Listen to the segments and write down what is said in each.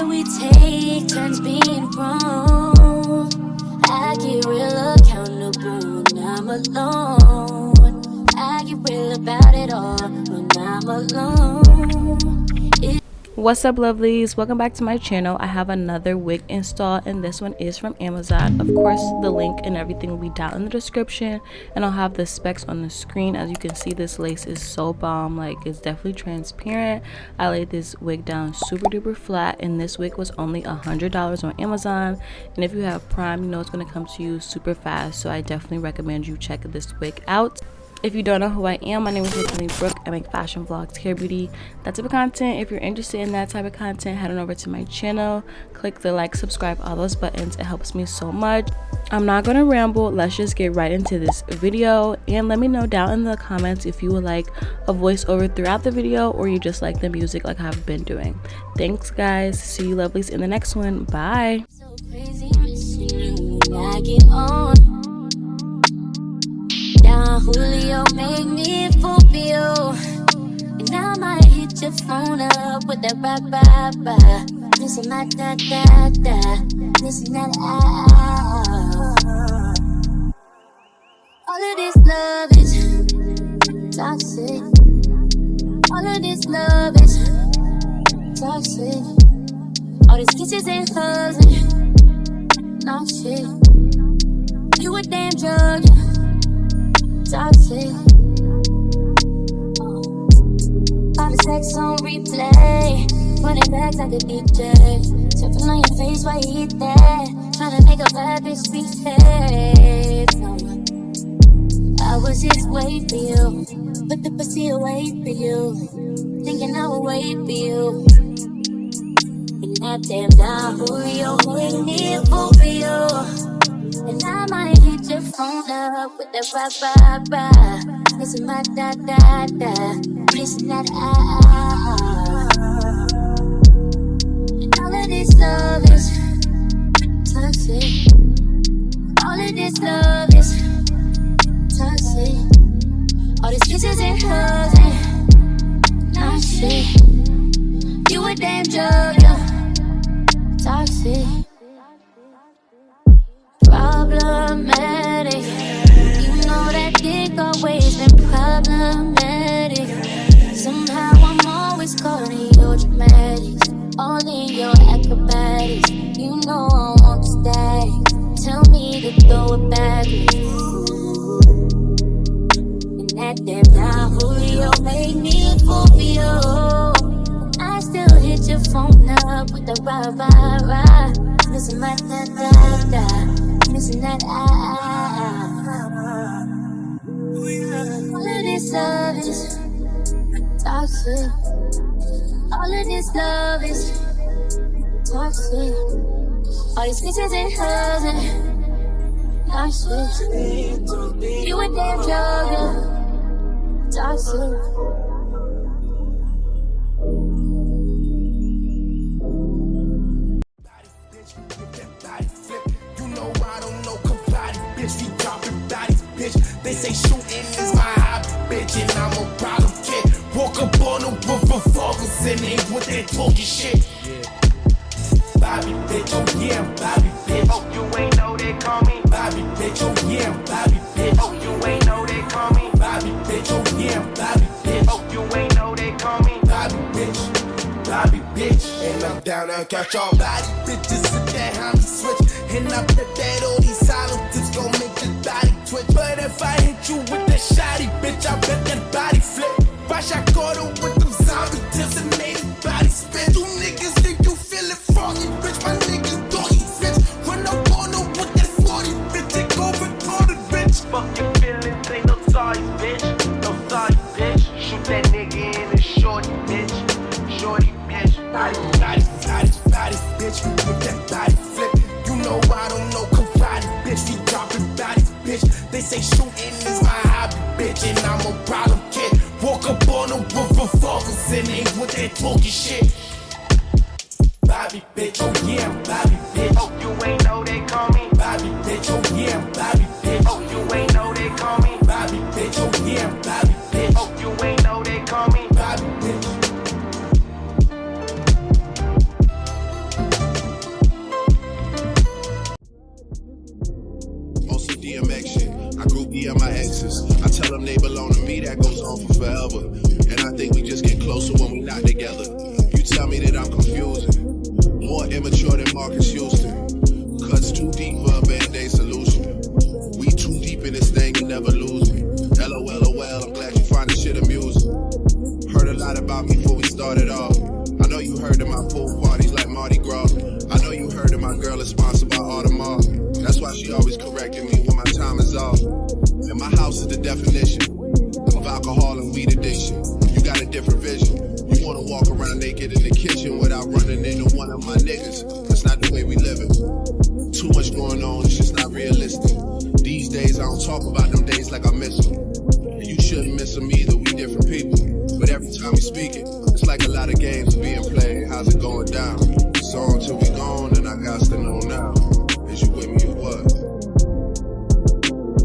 Together we take turns being wrong. I get real accountable when I'm alone. I get real about it all when I'm alone. What's up, lovelies? Welcome back to my channel. I have another wig install, and this one is from Amazon. Of course, the link and everything will be down in the description, and I'll have the specs on the screen. As you can see, this lace is so bomb. Like, it's definitely transparent. I laid this wig down super duper flat, and this wig was only $100 on Amazon. And if you have Prime, you know it's going to come to you super fast, so I definitely recommend you check this wig out. If you don't know who I am, my name is Mckinlee Brooke. I make fashion vlogs, hair, beauty, that type of content. If you're interested in that type of content, head on over to my channel. Click the like, subscribe, all those buttons. It helps me so much. I'm not going to ramble. Let's just get right into this video. And let me know down in the comments if you would like a voiceover throughout the video or you just like the music like I've been doing. Thanks, guys. See you lovelies in the next one. Bye. So crazy missing you when I get on. Now Julio make me fulfill, and I might hit your phone up with that bye bye bye. Listen my da da da, listen that All of this love is toxic. All of this love is toxic. All these kisses and hugs and not shit. You a damn drug. Toxic. All the sex on replay, running back like a DJ. Tipping on your face while you eat that. Trying to make a bad bitch behave. I was just waiting for you, put the pussy away for you, thinking I would wait for you. And that damn down Julio made me a fool for you. And I might hit your phone up with that bye bye bye. Listen my da da da, listen that And all of this love is toxic. All of this love is toxic. All these kisses and hugs and not shit. You a damn drug, yeah. Toxic. Problematic. You know that dick always been problematic. Somehow I'm always caught in your dramatics, all in your acrobatics. You know I want to stay. Tell me to throw it back. And that damn down Julio made me a fool for you. I still hit your phone up with the rah rah rah. Listen my da da da. Missing that All of this love is toxic. All of this love is toxic. All these kisses and hugs and not shit. You a damn drug, yeah. Toxic. They say shooting is my hobby, bitch, and I'm a problem kid. Walk up on the roof of August and ain't with that talking shit. Bobby, bitch, oh yeah, Bobby, bitch. Oh, you ain't know they call me Bobby, bitch, oh yeah, Bobby, bitch. Oh, you ain't know they call me Bobby, bitch, oh yeah, Bobby, bitch. Oh, you ain't know they call me Bobby, bitch, Bobby, bitch. And I'm down and catch all body bitches with that homie switch. And I bet that all these silences gon' make the body twitch. But if I hit you with that shotty, bitch, I bet that body flip. Watch I caught her with them zombie tips and made his body spin. You niggas think you feelin' froggy, bitch, my niggas doggy bitch. Run up on her with that 40, bitch, take over the bitch. Fuck your feelings, ain't no sorry, bitch. No sorry, bitch. Shoot that nigga in the shorty, bitch. Shorty, bitch. Body, bitch, with that body flip. You know I don't know karate, bitch. We dropping bodies, bitch. They say shooting is my hobby, bitch, and I'm a problem kid. Walk up on the roof of August and ain't with that talking shit. Bobby, bitch, oh yeah, Bobby, bitch. Oh, you ain't know they call me Bobby, bitch, oh yeah, Bobby, bitch. Oh, you ain't know they call me Bobby, bitch, oh yeah, Bobby, bitch. Oh, you ain't know they call me Bobby, bitch. exes. I tell them they belong to me, that goes on for forever. And I think we just get closer when we not together. You tell me that I'm confusing, more immature than Marcus Houston. Cuts too deep for a band-aid solution. We too deep in this thing, you never lose me. LOL, I'm glad you find this shit amusing. Heard a lot about me before we started off. I know you heard of my pool parties like Mardi Gras. I know you heard of my girl is sponsored by Audemars. That's why she always correcting me when my time is off. And my house is the definition of alcohol and weed addiction. You got a different vision. You wanna walk around naked in the kitchen without running into one of my niggas. That's not the way we live it. Too much going on, it's just not realistic. These days I don't talk about them days like I miss them. And you shouldn't miss them either, we different people. But every time we speak it, it's like a lot of games being played. How's it going down? So until we gone, and I got to know now. Is you with me or what?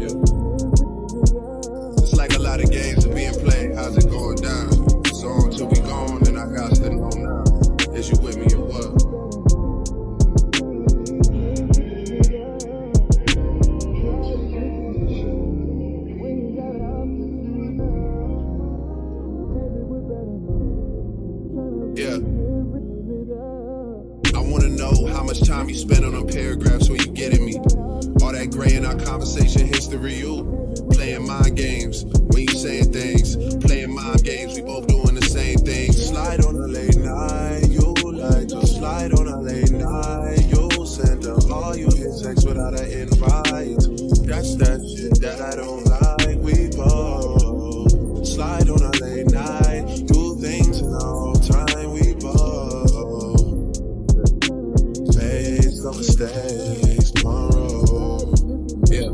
Yeah. It's like a lot of games being played. How's it going down? So until we gone, and I got to know now. Is you with me or what? Yeah. I wanna know how much time you spend on them paragraphs when you getting me. All that gray in our conversation history, you playing mind games when you saying things. Playing mind games, we both doing the same thing. Slide on a late night, you like to slide on a late night. You send all you hit sex without an invite. That's that shit that I don't like. We both slide on a late night, do things in our time. We both make some mistakes tomorrow. Yeah,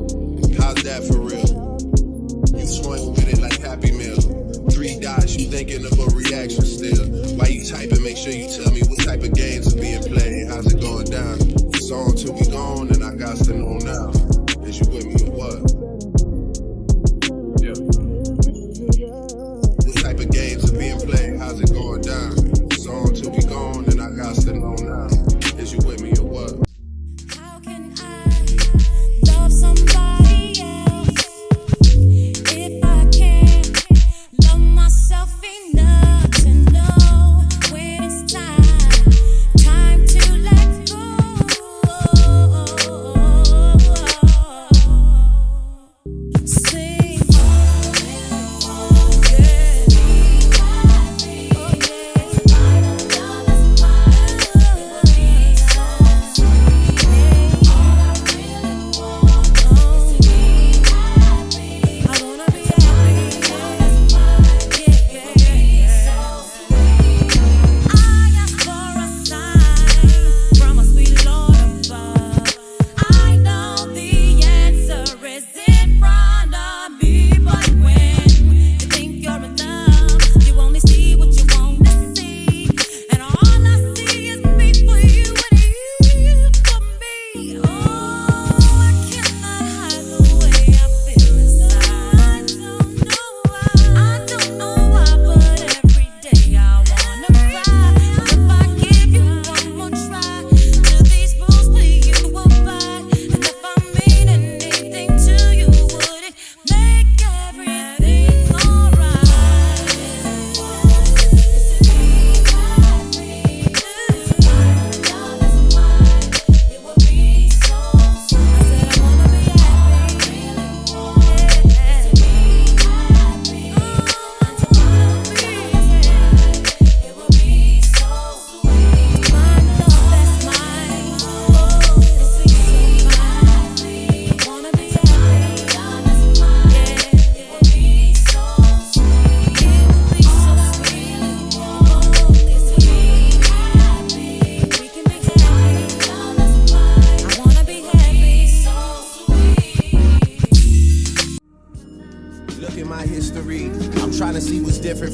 how's that for real? You swing with it like Happy Meal. 3 dots, you thinking of a reaction still. Why you typing? Make sure you tell me what type of games are being played. How's it going down? So until we gone, and I got to know now. Is you with me or what? Yeah. What type of games are being played? How's it going down? So until we gone, and I got to know now. Is you with me or what? How can I love somebody else if I can't love myself enough to know when it's time to let go? Sing,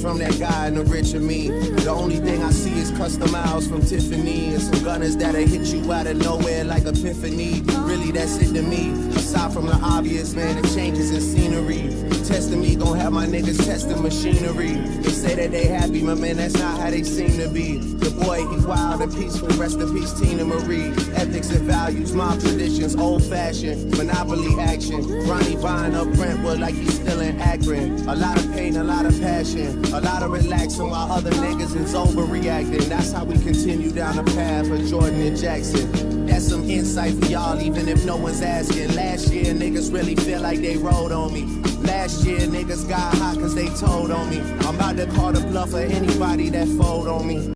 From that guy in the rich of me. The only thing I see is custom 1,000 miles from Tiffany, and some gunners that'll hit you out of nowhere like epiphany. Really, that's it to me. Aside from the obvious, man, the changes in scenery. Testing me, gon' have my niggas testing machinery. They say that they happy, my man, that's not how they seem to be. The boy, he wild and peaceful, rest in peace, Tina Marie. Ethics and values, mob traditions, old fashioned, monopoly action. Ronnie buying up Brentwood like he's still in Akron. A lot of pain, a lot of passion, a lot of relaxing while other niggas is overreacting. That's how we continue down the path of Jordan and Jackson. That's some insight for y'all, even if no one's asking. Last year, niggas really feel like they rode on me. Last year, niggas got hot cause they told on me. I'm about to call the bluff of anybody that fold on me.